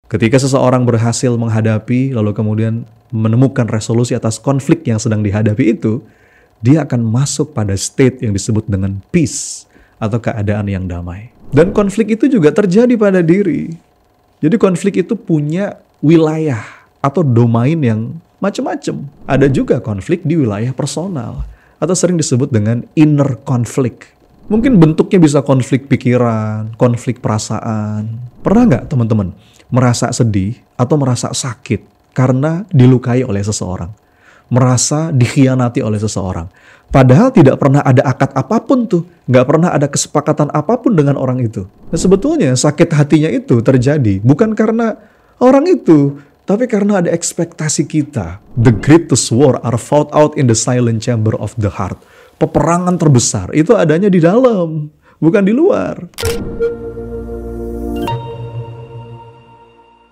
Ketika seseorang berhasil menghadapi, lalu kemudian menemukan resolusi atas konflik yang sedang dihadapi itu, dia akan masuk pada state yang disebut dengan peace, atau keadaan yang damai. Dan konflik itu juga terjadi pada diri. Jadi konflik itu punya wilayah atau domain yang macam-macam. Ada juga konflik di wilayah personal, atau sering disebut dengan inner conflict. Mungkin bentuknya bisa konflik pikiran, konflik perasaan. Pernah nggak teman-teman merasa sedih atau merasa sakit karena dilukai oleh seseorang? Merasa dikhianati oleh seseorang. Padahal tidak pernah ada akad apapun tuh. Nggak pernah ada kesepakatan apapun dengan orang itu. Dan sebetulnya sakit hatinya itu terjadi bukan karena orang itu, tapi karena ada ekspektasi kita. The greatest war are fought out in the silent chamber of the heart. Peperangan terbesar itu adanya di dalam, bukan di luar.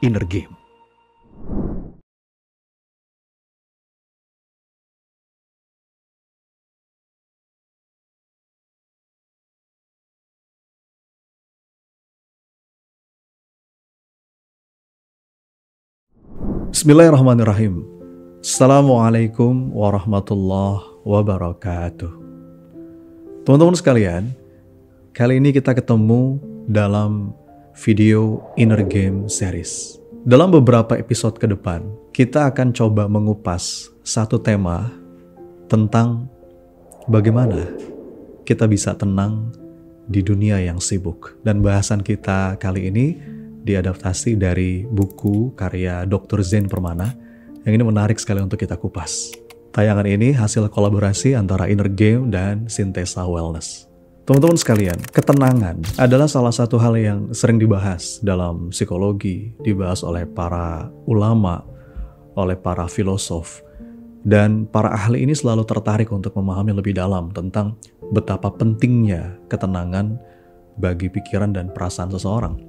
Inner game. Bismillahirrahmanirrahim. Assalamualaikum warahmatullahi wabarakatuh. Teman-teman sekalian, kali ini kita ketemu dalam video Inner Game Series. Dalam beberapa episode ke depan, kita akan coba mengupas satu tema tentang bagaimana kita bisa tenang di dunia yang sibuk. Dan bahasan kita kali ini diadaptasi dari buku karya Dr. Zain Permana yang ini menarik sekali untuk kita kupas. Tayangan ini hasil kolaborasi antara Inner Game dan Sintesa Wellness. Teman-teman sekalian, ketenangan adalah salah satu hal yang sering dibahas dalam psikologi, dibahas oleh para ulama, oleh para filosof, dan para ahli ini selalu tertarik untuk memahami lebih dalam tentang betapa pentingnya ketenangan bagi pikiran dan perasaan seseorang.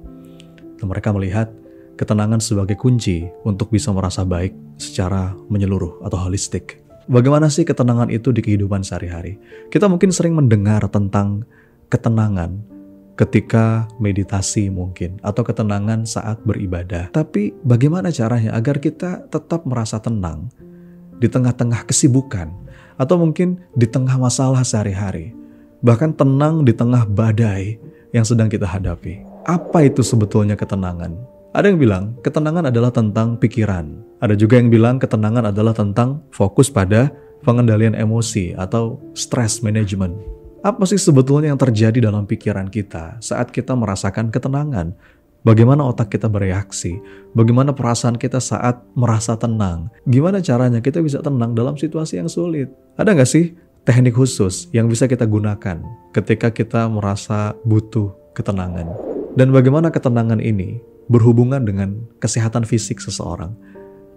Dan mereka melihat ketenangan sebagai kunci untuk bisa merasa baik secara menyeluruh atau holistik. Bagaimana sih ketenangan itu di kehidupan sehari-hari? Kita mungkin sering mendengar tentang ketenangan ketika meditasi mungkin, atau ketenangan saat beribadah. Tapi bagaimana caranya agar kita tetap merasa tenang di tengah-tengah kesibukan, atau mungkin di tengah masalah sehari-hari, bahkan tenang di tengah badai yang sedang kita hadapi? Apa itu sebetulnya ketenangan? Ada yang bilang ketenangan adalah tentang pikiran. Ada juga yang bilang ketenangan adalah tentang fokus pada pengendalian emosi atau stress management. Apa sih sebetulnya yang terjadi dalam pikiran kita saat kita merasakan ketenangan? Bagaimana otak kita bereaksi? Bagaimana perasaan kita saat merasa tenang? Gimana caranya kita bisa tenang dalam situasi yang sulit? Ada nggak sih teknik khusus yang bisa kita gunakan ketika kita merasa butuh ketenangan? Dan bagaimana ketenangan ini berhubungan dengan kesehatan fisik seseorang?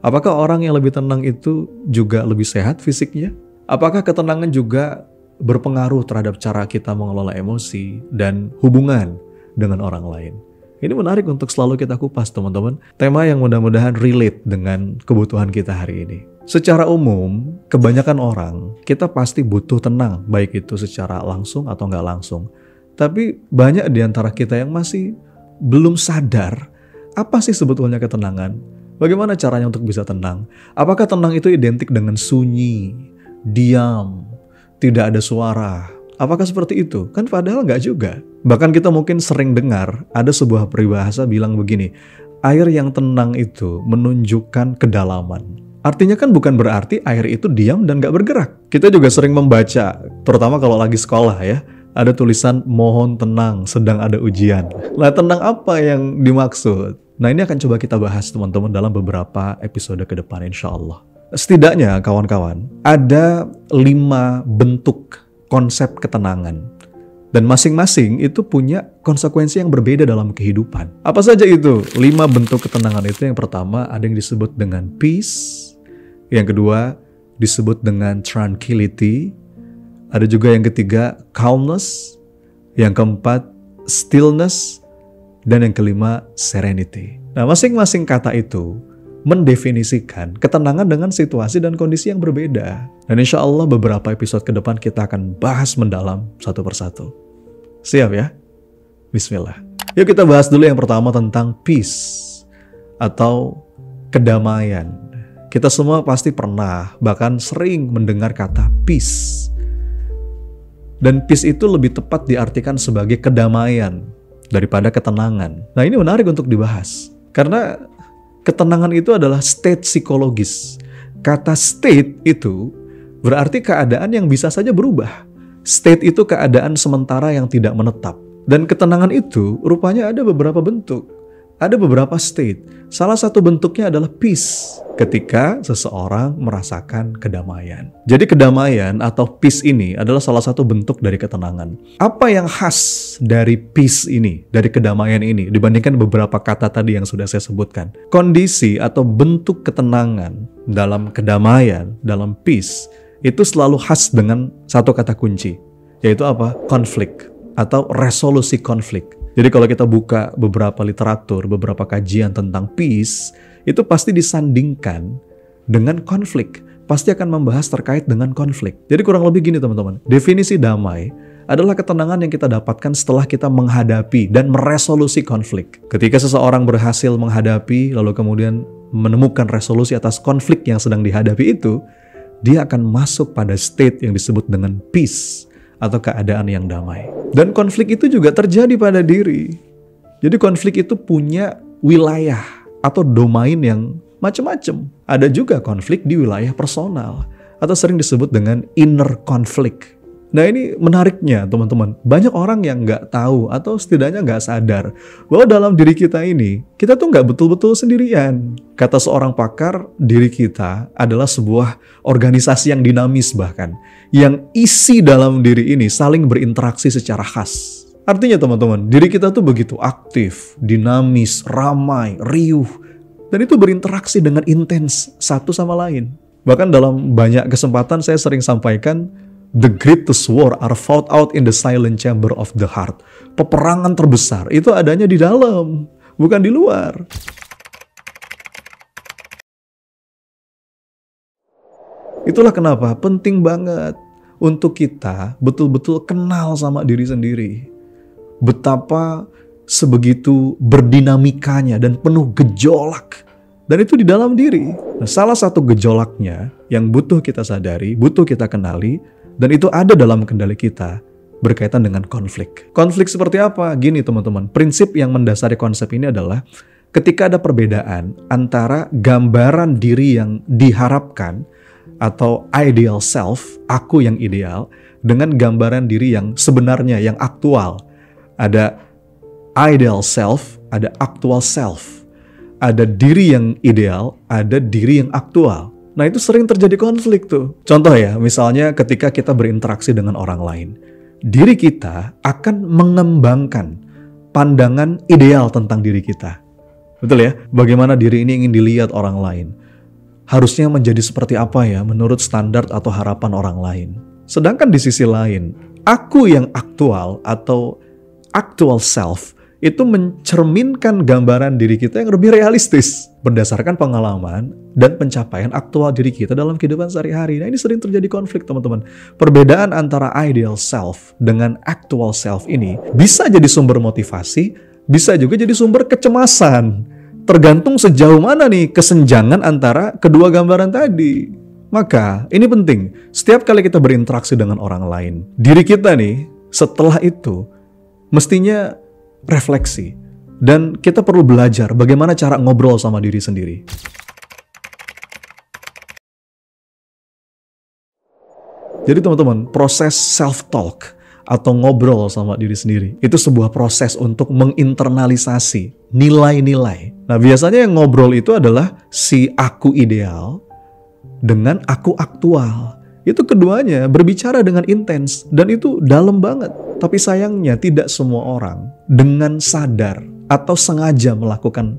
Apakah orang yang lebih tenang itu juga lebih sehat fisiknya? Apakah ketenangan juga berpengaruh terhadap cara kita mengelola emosi dan hubungan dengan orang lain? Ini menarik untuk selalu kita kupas, teman-teman. Tema yang mudah-mudahan relate dengan kebutuhan kita hari ini. Secara umum, kebanyakan orang, kita pasti butuh tenang, baik itu secara langsung atau nggak langsung. Tapi banyak di antara kita yang masih belum sadar apa sih sebetulnya ketenangan? Bagaimana caranya untuk bisa tenang? Apakah tenang itu identik dengan sunyi, diam, tidak ada suara? Apakah seperti itu? Kan padahal nggak juga. Bahkan kita mungkin sering dengar ada sebuah peribahasa bilang begini, air yang tenang itu menunjukkan kedalaman. Artinya kan bukan berarti air itu diam dan nggak bergerak. Kita juga sering membaca, terutama kalau lagi sekolah ya, ada tulisan mohon tenang sedang ada ujian. Nah, tenang apa yang dimaksud? Nah, ini akan coba kita bahas teman-teman dalam beberapa episode ke depan insya Allah. Setidaknya kawan-kawan, ada 5 bentuk konsep ketenangan. Dan masing-masing itu punya konsekuensi yang berbeda dalam kehidupan. Apa saja itu? 5 bentuk ketenangan itu. Yang pertama ada yang disebut dengan peace. Yang kedua disebut dengan tranquility. Ada juga yang ketiga, calmness. Yang keempat, stillness. Dan yang kelima, serenity. Nah, masing-masing kata itu mendefinisikan ketenangan dengan situasi dan kondisi yang berbeda. Dan insya Allah beberapa episode ke depan kita akan bahas mendalam satu persatu. Siap ya? Bismillah. Yuk kita bahas dulu yang pertama tentang peace. atau kedamaian. Kita semua pasti pernah, bahkan sering mendengar kata peace. Dan peace itu lebih tepat diartikan sebagai kedamaian daripada ketenangan. Nah, ini menarik untuk dibahas. Karena ketenangan itu adalah state psikologis. Kata state itu berarti keadaan yang bisa saja berubah. State itu keadaan sementara yang tidak menetap. Dan ketenangan itu rupanya ada beberapa bentuk. Ada beberapa state. Salah satu bentuknya adalah peace, ketika seseorang merasakan kedamaian. Jadi kedamaian atau peace ini adalah salah satu bentuk dari ketenangan. Apa yang khas dari peace ini, dari kedamaian ini, dibandingkan beberapa kata tadi yang sudah saya sebutkan? Kondisi atau bentuk ketenangan dalam kedamaian, dalam peace, itu selalu khas dengan satu kata kunci, yaitu apa? Konflik atau resolusi konflik. Jadi kalau kita buka beberapa literatur, beberapa kajian tentang peace, itu pasti disandingkan dengan konflik. Pasti akan membahas terkait dengan konflik. Jadi kurang lebih gini teman-teman, definisi damai adalah ketenangan yang kita dapatkan setelah kita menghadapi dan meresolusi konflik. Ketika seseorang berhasil menghadapi, lalu kemudian menemukan resolusi atas konflik yang sedang dihadapi itu, dia akan masuk pada state yang disebut dengan peace, atau keadaan yang damai. Dan konflik itu juga terjadi pada diri. Jadi konflik itu punya wilayah atau domain yang macam-macam. Ada juga konflik di wilayah personal atau sering disebut dengan inner conflict. Nah, ini menariknya teman-teman. Banyak orang yang nggak tahu atau setidaknya nggak sadar bahwa dalam diri kita ini, kita tuh nggak betul-betul sendirian. Kata seorang pakar, diri kita adalah sebuah organisasi yang dinamis bahkan. Yang isi dalam diri ini saling berinteraksi secara khas. Artinya teman-teman, diri kita tuh begitu aktif, dinamis, ramai, riuh. Dan itu berinteraksi dengan intens satu sama lain. Bahkan dalam banyak kesempatan saya sering sampaikan, the greatest war are fought out in the silent chamber of the heart. Peperangan terbesar itu adanya di dalam, bukan di luar. Itulah kenapa penting banget untuk kita betul-betul kenal sama diri sendiri. Betapa sebegitu berdinamikanya dan penuh gejolak. Dan itu di dalam diri. Nah, salah satu gejolaknya yang butuh kita sadari, butuh kita kenali, dan itu ada dalam kendali kita, berkaitan dengan konflik. Konflik seperti apa? Gini teman-teman, prinsip yang mendasari konsep ini adalah ketika ada perbedaan antara gambaran diri yang diharapkan atau ideal self, aku yang ideal, dengan gambaran diri yang sebenarnya, yang aktual. Ada ideal self, ada actual self. Ada diri yang ideal, ada diri yang aktual. Nah, itu sering terjadi konflik tuh. Contoh ya, misalnya ketika kita berinteraksi dengan orang lain, diri kita akan mengembangkan pandangan ideal tentang diri kita. Betul ya? Bagaimana diri ini ingin dilihat orang lain. Harusnya menjadi seperti apa ya menurut standar atau harapan orang lain. Sedangkan di sisi lain, aku yang aktual atau actual self itu mencerminkan gambaran diri kita yang lebih realistis berdasarkan pengalaman dan pencapaian aktual diri kita dalam kehidupan sehari-hari. Nah, ini sering terjadi konflik teman-teman. Perbedaan antara ideal self dengan actual self ini bisa jadi sumber motivasi, bisa juga jadi sumber kecemasan. Tergantung sejauh mana nih kesenjangan antara kedua gambaran tadi. Maka ini penting, setiap kali kita berinteraksi dengan orang lain, diri kita nih setelah itu mestinya refleksi. Dan kita perlu belajar bagaimana cara ngobrol sama diri sendiri. Jadi teman-teman, proses self-talk atau ngobrol sama diri sendiri, itu sebuah proses untuk menginternalisasi nilai-nilai. Nah, biasanya yang ngobrol itu adalah si aku ideal dengan aku aktual. Itu keduanya berbicara dengan intens dan itu dalam banget. Tapi sayangnya tidak semua orang dengan sadar atau sengaja melakukan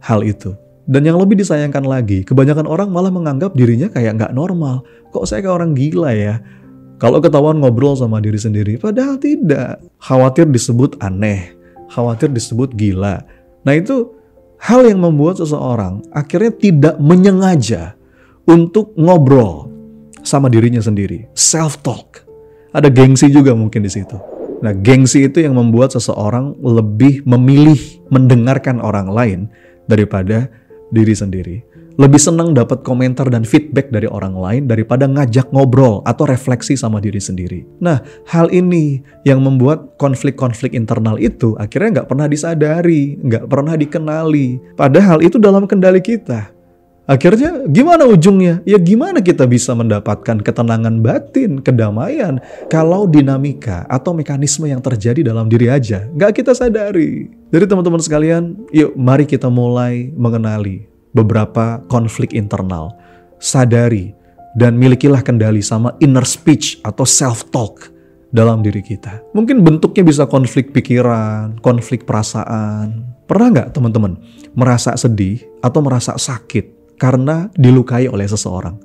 hal itu. Dan yang lebih disayangkan lagi, kebanyakan orang malah menganggap dirinya kayak nggak normal. Kok saya kayak orang gila ya? Kalau ketahuan ngobrol sama diri sendiri, padahal tidak. Khawatir disebut aneh, khawatir disebut gila. Nah, itu hal yang membuat seseorang akhirnya tidak menyengaja untuk ngobrol sama dirinya sendiri. Self-talk. Ada gengsi juga mungkin di situ. Nah, gengsi itu yang membuat seseorang lebih memilih mendengarkan orang lain daripada diri sendiri. Lebih senang dapat komentar dan feedback dari orang lain daripada ngajak ngobrol atau refleksi sama diri sendiri. Nah, hal ini yang membuat konflik-konflik internal itu akhirnya nggak pernah disadari, nggak pernah dikenali. Padahal itu dalam kendali kita. Akhirnya gimana ujungnya? Ya gimana kita bisa mendapatkan ketenangan batin, kedamaian, kalau dinamika atau mekanisme yang terjadi dalam diri aja nggak kita sadari. Jadi teman-teman sekalian, yuk mari kita mulai mengenali beberapa konflik internal. Sadari dan milikilah kendali sama inner speech atau self-talk dalam diri kita. Mungkin bentuknya bisa konflik pikiran, konflik perasaan. Pernah nggak teman-teman merasa sedih atau merasa sakit karena dilukai oleh seseorang,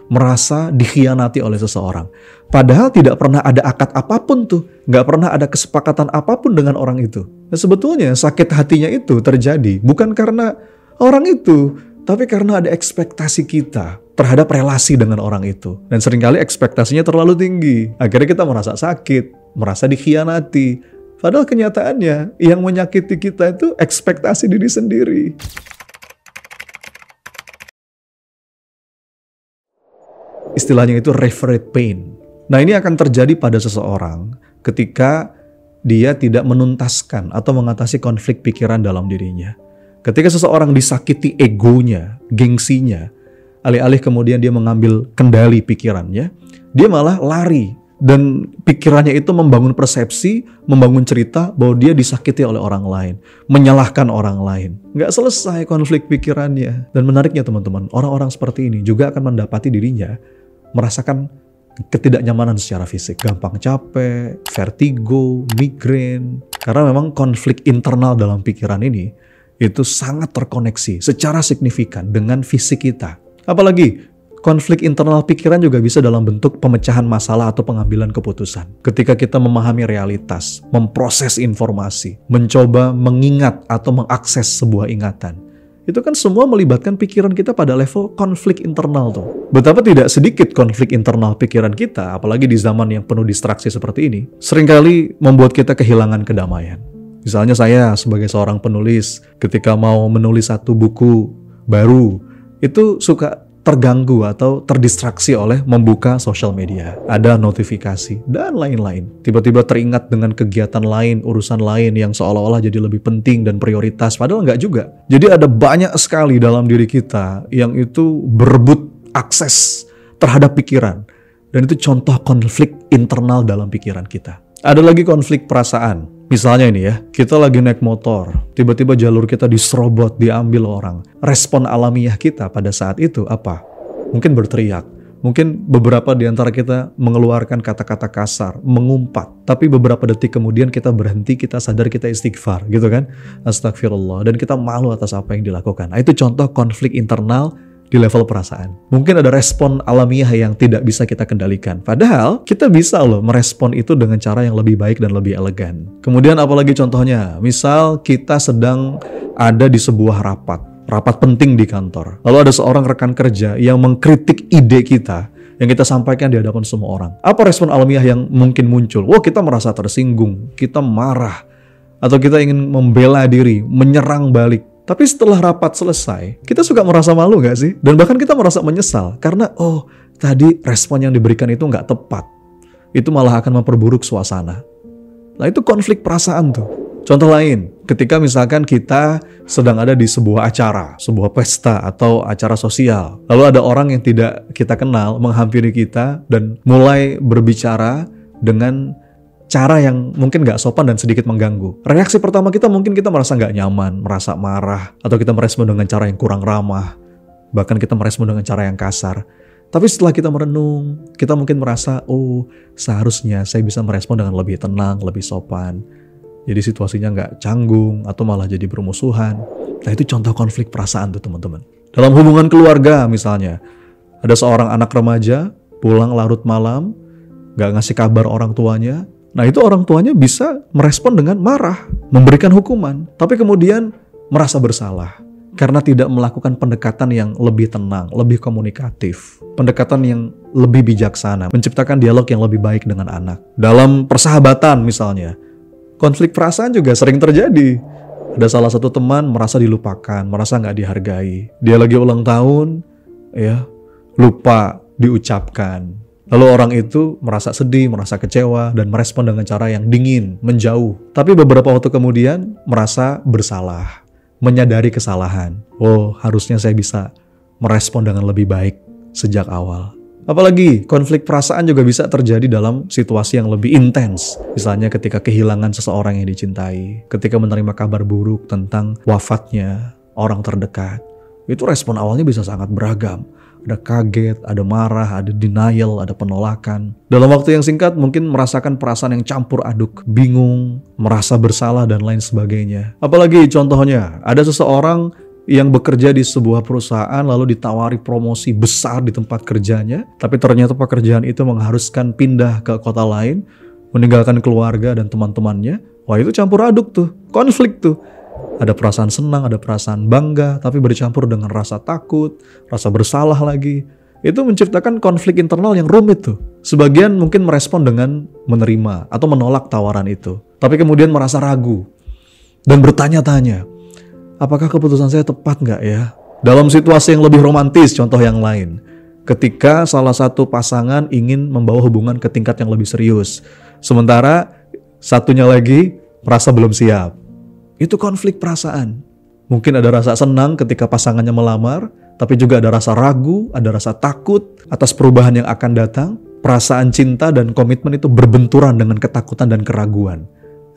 merasa dikhianati oleh seseorang, padahal tidak pernah ada akad apapun tuh, nggak pernah ada kesepakatan apapun dengan orang itu. Nah, sebetulnya sakit hatinya itu terjadi bukan karena orang itu, tapi karena ada ekspektasi kita terhadap relasi dengan orang itu. Dan seringkali ekspektasinya terlalu tinggi, akhirnya kita merasa sakit, merasa dikhianati. Padahal kenyataannya yang menyakiti kita itu ekspektasi diri sendiri. Istilahnya itu referred pain. Nah, ini akan terjadi pada seseorang ketika dia tidak menuntaskan atau mengatasi konflik pikiran dalam dirinya. Ketika seseorang disakiti egonya, gengsinya, alih-alih kemudian dia mengambil kendali pikirannya, dia malah lari. Dan pikirannya itu membangun persepsi, membangun cerita bahwa dia disakiti oleh orang lain, menyalahkan orang lain. Nggak selesai konflik pikirannya. Dan menariknya teman-teman, orang-orang seperti ini juga akan mendapati dirinya merasakan ketidaknyamanan secara fisik. Gampang capek, vertigo, migrain. Karena memang konflik internal dalam pikiran ini itu sangat terkoneksi secara signifikan dengan fisik kita. Apalagi konflik internal pikiran juga bisa dalam bentuk pemecahan masalah atau pengambilan keputusan. Ketika kita memahami realitas, memproses informasi, mencoba mengingat atau mengakses sebuah ingatan. Itu kan semua melibatkan pikiran kita pada level konflik internal tuh. Betapa tidak sedikit konflik internal pikiran kita, apalagi di zaman yang penuh distraksi seperti ini, seringkali membuat kita kehilangan kedamaian. Misalnya saya sebagai seorang penulis, ketika mau menulis satu buku baru, itu suka terganggu atau terdistraksi oleh membuka sosial media. Ada notifikasi dan lain-lain. Tiba-tiba teringat dengan kegiatan lain, urusan lain yang seolah-olah jadi lebih penting dan prioritas. Padahal nggak juga. Jadi ada banyak sekali dalam diri kita yang itu berebut akses terhadap pikiran. Dan itu contoh konflik internal dalam pikiran kita. Ada lagi konflik perasaan. Misalnya ini ya, kita lagi naik motor, tiba-tiba jalur kita diserobot, diambil orang. Respon alamiah kita pada saat itu apa? Mungkin berteriak. Mungkin beberapa di antara kita mengeluarkan kata-kata kasar, mengumpat. Tapi beberapa detik kemudian kita berhenti, kita sadar, kita istighfar gitu kan. Astagfirullah. Dan kita malu atas apa yang dilakukan. Nah, itu contoh konflik internal di level perasaan. Mungkin ada respon alamiah yang tidak bisa kita kendalikan. Padahal kita bisa loh merespon itu dengan cara yang lebih baik dan lebih elegan. Kemudian apalagi contohnya? Misal kita sedang ada di sebuah rapat penting di kantor. Lalu ada seorang rekan kerja yang mengkritik ide kita yang kita sampaikan di hadapan semua orang. Apa respon alamiah yang mungkin muncul? Wah, kita merasa tersinggung, kita marah, atau kita ingin membela diri, menyerang balik. Tapi setelah rapat selesai, kita suka merasa malu gak sih? Dan bahkan kita merasa menyesal. Karena, tadi respon yang diberikan itu gak tepat. Itu malah akan memperburuk suasana. Nah, itu konflik perasaan tuh. Contoh lain, ketika misalkan kita sedang ada di sebuah acara, sebuah pesta atau acara sosial. Lalu ada orang yang tidak kita kenal menghampiri kita dan mulai berbicara dengan cara yang mungkin gak sopan dan sedikit mengganggu. Reaksi pertama kita mungkin kita merasa gak nyaman, merasa marah, atau kita merespon dengan cara yang kurang ramah, bahkan kita merespon dengan cara yang kasar. Tapi setelah kita merenung, kita mungkin merasa, seharusnya saya bisa merespon dengan lebih tenang, lebih sopan. Jadi situasinya gak canggung, atau malah jadi bermusuhan. Nah, itu contoh konflik perasaan tuh teman-teman. Dalam hubungan keluarga misalnya, ada seorang anak remaja, pulang larut malam, gak ngasih kabar orang tuanya. Nah, itu orang tuanya bisa merespon dengan marah, memberikan hukuman, tapi kemudian merasa bersalah karena tidak melakukan pendekatan yang lebih tenang, lebih komunikatif, pendekatan yang lebih bijaksana, menciptakan dialog yang lebih baik dengan anak. Dalam persahabatan misalnya, konflik perasaan juga sering terjadi. Ada salah satu teman merasa dilupakan, merasa nggak dihargai. Dia lagi ulang tahun, ya, lupa diucapkan. Lalu orang itu merasa sedih, merasa kecewa, dan merespon dengan cara yang dingin, menjauh. Tapi beberapa waktu kemudian merasa bersalah, menyadari kesalahan. Oh, harusnya saya bisa merespon dengan lebih baik sejak awal. Apalagi konflik perasaan juga bisa terjadi dalam situasi yang lebih intens. Misalnya ketika kehilangan seseorang yang dicintai, ketika menerima kabar buruk tentang wafatnya orang terdekat. Itu respon awalnya bisa sangat beragam. Ada kaget, ada marah, ada denial, ada penolakan. Dalam waktu yang singkat mungkin merasakan perasaan yang campur aduk, bingung, merasa bersalah, dan lain sebagainya. Apalagi contohnya, ada seseorang yang bekerja di sebuah perusahaan lalu ditawari promosi besar di tempat kerjanya, tapi ternyata pekerjaan itu mengharuskan pindah ke kota lain, meninggalkan keluarga dan teman-temannya. Wah, itu campur aduk tuh, konflik tuh. Ada perasaan senang, ada perasaan bangga, tapi bercampur dengan rasa takut, rasa bersalah lagi. Itu menciptakan konflik internal yang rumit tuh. Sebagian mungkin merespon dengan menerima atau menolak tawaran itu, tapi kemudian merasa ragu dan bertanya-tanya, apakah keputusan saya tepat nggak ya? Dalam situasi yang lebih romantis, contoh yang lain. Ketika salah satu pasangan ingin membawa hubungan ke tingkat yang lebih serius. Sementara satunya lagi merasa belum siap. Itu konflik perasaan. Mungkin ada rasa senang ketika pasangannya melamar, tapi juga ada rasa ragu, ada rasa takut atas perubahan yang akan datang. Perasaan cinta dan komitmen itu berbenturan dengan ketakutan dan keraguan.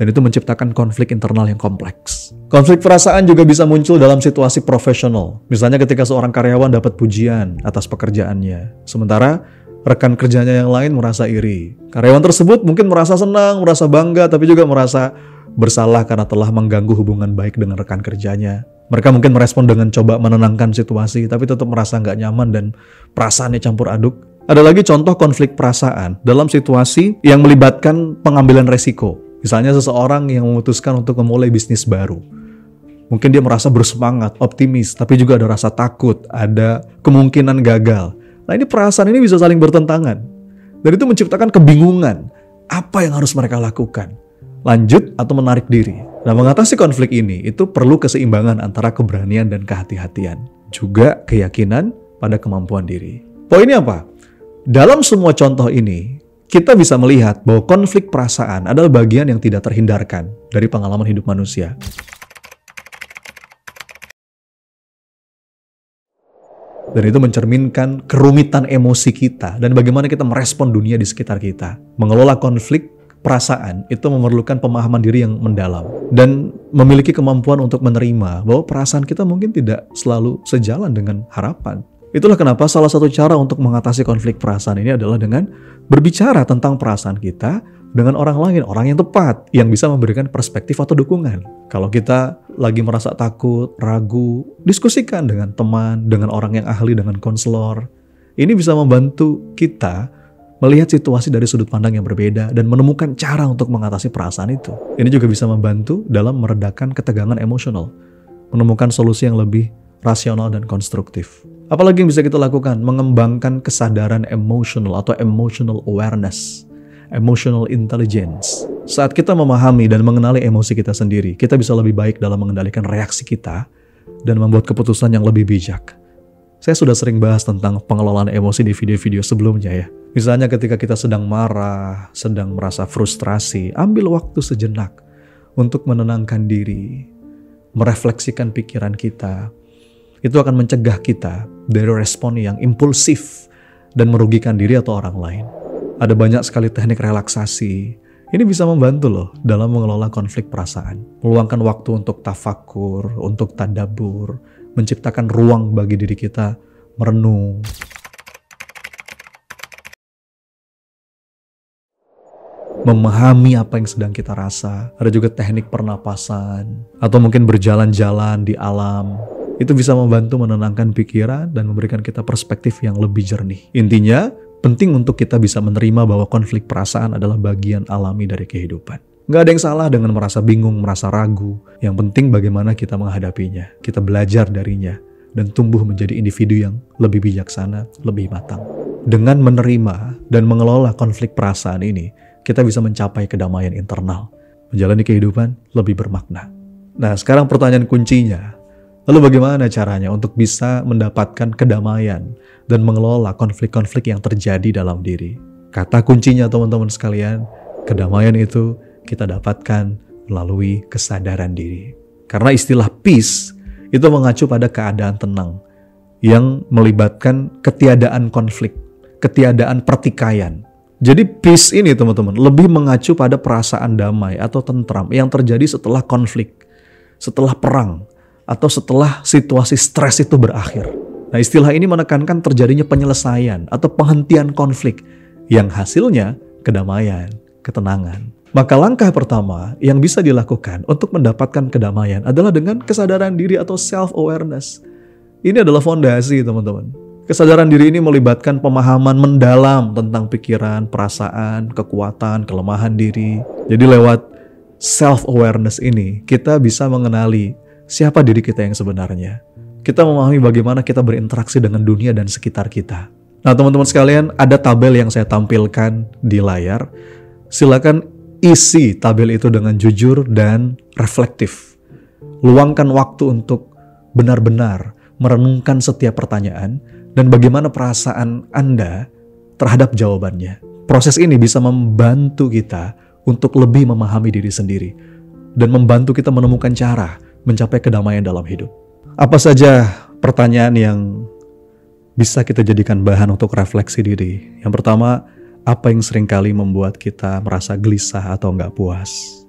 Dan itu menciptakan konflik internal yang kompleks. Konflik perasaan juga bisa muncul dalam situasi profesional. Misalnya ketika seorang karyawan dapat pujian atas pekerjaannya. Sementara rekan kerjanya yang lain merasa iri. Karyawan tersebut mungkin merasa senang, merasa bangga, tapi juga merasa bersalah karena telah mengganggu hubungan baik dengan rekan kerjanya. Mereka mungkin merespon dengan coba menenangkan situasi, tapi tetap merasa nggak nyaman dan perasaannya campur aduk. Ada lagi contoh konflik perasaan dalam situasi yang melibatkan pengambilan resiko. Misalnya seseorang yang memutuskan untuk memulai bisnis baru. Mungkin dia merasa bersemangat, optimis, tapi juga ada rasa takut, ada kemungkinan gagal. Nah, ini perasaan ini bisa saling bertentangan. Dan itu menciptakan kebingungan. Apa yang harus mereka lakukan? Lanjut atau menarik diri? Nah, mengatasi konflik ini, itu perlu keseimbangan antara keberanian dan kehati-hatian. Juga keyakinan pada kemampuan diri. Poinnya apa? Dalam semua contoh ini, kita bisa melihat bahwa konflik perasaan adalah bagian yang tidak terhindarkan dari pengalaman hidup manusia. Dan itu mencerminkan kerumitan emosi kita dan bagaimana kita merespon dunia di sekitar kita. Mengelola konflik perasaan itu memerlukan pemahaman diri yang mendalam dan memiliki kemampuan untuk menerima bahwa perasaan kita mungkin tidak selalu sejalan dengan harapan. Itulah kenapa salah satu cara untuk mengatasi konflik perasaan ini adalah dengan berbicara tentang perasaan kita dengan orang lain, orang yang tepat, yang bisa memberikan perspektif atau dukungan. Kalau kita lagi merasa takut, ragu, diskusikan dengan teman, dengan orang yang ahli, dengan konselor. Ini bisa membantu kita melihat situasi dari sudut pandang yang berbeda dan menemukan cara untuk mengatasi perasaan itu. Ini juga bisa membantu dalam meredakan ketegangan emosional, menemukan solusi yang lebih rasional dan konstruktif. Apalagi yang bisa kita lakukan? Mengembangkan kesadaran emosional atau emotional awareness, emotional intelligence. Saat kita memahami dan mengenali emosi kita sendiri, kita bisa lebih baik dalam mengendalikan reaksi kita dan membuat keputusan yang lebih bijak. Saya sudah sering bahas tentang pengelolaan emosi di video-video sebelumnya ya. Misalnya ketika kita sedang marah, sedang merasa frustrasi, ambil waktu sejenak untuk menenangkan diri, merefleksikan pikiran kita. Itu akan mencegah kita dari respon yang impulsif dan merugikan diri atau orang lain. Ada banyak sekali teknik relaksasi. Ini bisa membantu loh dalam mengelola konflik perasaan. Meluangkan waktu untuk tafakur, untuk tadabbur, menciptakan ruang bagi diri kita merenung. Memahami apa yang sedang kita rasa. Ada juga teknik pernapasan atau mungkin berjalan-jalan di alam. Itu bisa membantu menenangkan pikiran dan memberikan kita perspektif yang lebih jernih. Intinya, penting untuk kita bisa menerima bahwa konflik perasaan adalah bagian alami dari kehidupan. Nggak ada yang salah dengan merasa bingung, merasa ragu. Yang penting bagaimana kita menghadapinya. Kita belajar darinya dan tumbuh menjadi individu yang lebih bijaksana, lebih matang. Dengan menerima dan mengelola konflik perasaan ini, kita bisa mencapai kedamaian internal. Menjalani kehidupan lebih bermakna. Nah, sekarang pertanyaan kuncinya. Lalu bagaimana caranya untuk bisa mendapatkan kedamaian dan mengelola konflik-konflik yang terjadi dalam diri? Kata kuncinya teman-teman sekalian, kedamaian itu kita dapatkan melalui kesadaran diri. Karena istilah peace itu mengacu pada keadaan tenang yang melibatkan ketiadaan konflik, ketiadaan pertikaian. Jadi peace ini teman-teman lebih mengacu pada perasaan damai atau tentram yang terjadi setelah konflik, setelah perang, atau setelah situasi stres itu berakhir. Nah, istilah ini menekankan terjadinya penyelesaian atau penghentian konflik yang hasilnya kedamaian, ketenangan. Maka langkah pertama yang bisa dilakukan untuk mendapatkan kedamaian adalah dengan kesadaran diri atau self-awareness. Ini adalah fondasi teman-teman. Kesadaran diri ini melibatkan pemahaman mendalam tentang pikiran, perasaan, kekuatan, kelemahan diri. Jadi lewat self-awareness ini, kita bisa mengenali siapa diri kita yang sebenarnya. Kita memahami bagaimana kita berinteraksi dengan dunia dan sekitar kita. Nah teman-teman sekalian, ada tabel yang saya tampilkan di layar. Silakan isi tabel itu dengan jujur dan reflektif. Luangkan waktu untuk benar-benar merenungkan setiap pertanyaan dan bagaimana perasaan Anda terhadap jawabannya. Proses ini bisa membantu kita untuk lebih memahami diri sendiri dan membantu kita menemukan cara mencapai kedamaian dalam hidup. Apa saja pertanyaan yang bisa kita jadikan bahan untuk refleksi diri? Yang pertama, apa yang seringkali membuat kita merasa gelisah atau nggak puas?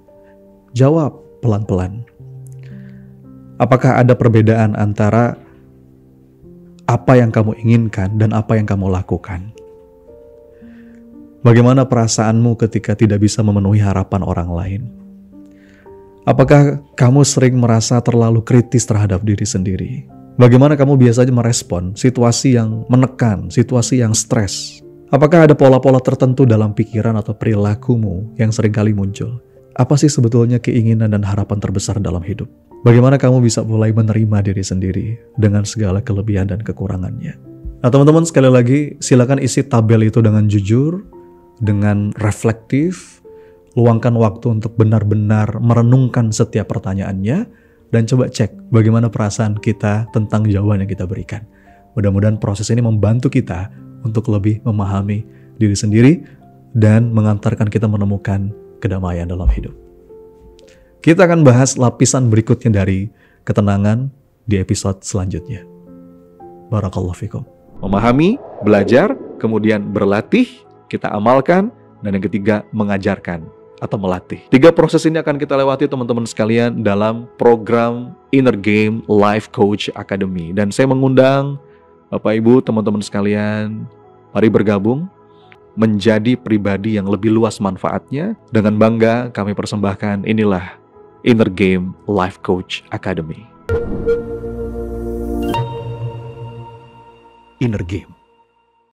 Jawab pelan-pelan. Apakah ada perbedaan antara apa yang kamu inginkan dan apa yang kamu lakukan? Bagaimana perasaanmu ketika tidak bisa memenuhi harapan orang lain? Apakah kamu sering merasa terlalu kritis terhadap diri sendiri? Bagaimana kamu biasanya merespon situasi yang menekan, situasi yang stres? Apakah ada pola-pola tertentu dalam pikiran atau perilakumu yang seringkali muncul? Apa sih sebetulnya keinginan dan harapan terbesar dalam hidup? Bagaimana kamu bisa mulai menerima diri sendiri dengan segala kelebihan dan kekurangannya? Nah teman-teman, sekali lagi silakan isi tabel itu dengan jujur, dengan reflektif, luangkan waktu untuk benar-benar merenungkan setiap pertanyaannya, dan coba cek bagaimana perasaan kita tentang jawaban yang kita berikan. Mudah-mudahan proses ini membantu kita untuk lebih memahami diri sendiri dan mengantarkan kita menemukan kedamaian dalam hidup. Kita akan bahas lapisan berikutnya dari ketenangan di episode selanjutnya. Barakallahu fikum. Memahami, belajar, kemudian berlatih, kita amalkan, dan yang ketiga mengajarkan atau melatih. 3 proses ini akan kita lewati teman-teman sekalian dalam program Inner Game Life Coach Academy. Dan saya mengundang Bapak Ibu, teman-teman sekalian, mari bergabung menjadi pribadi yang lebih luas manfaatnya. Dengan bangga kami persembahkan inilah Inner Game Life Coach Academy. Inner Game.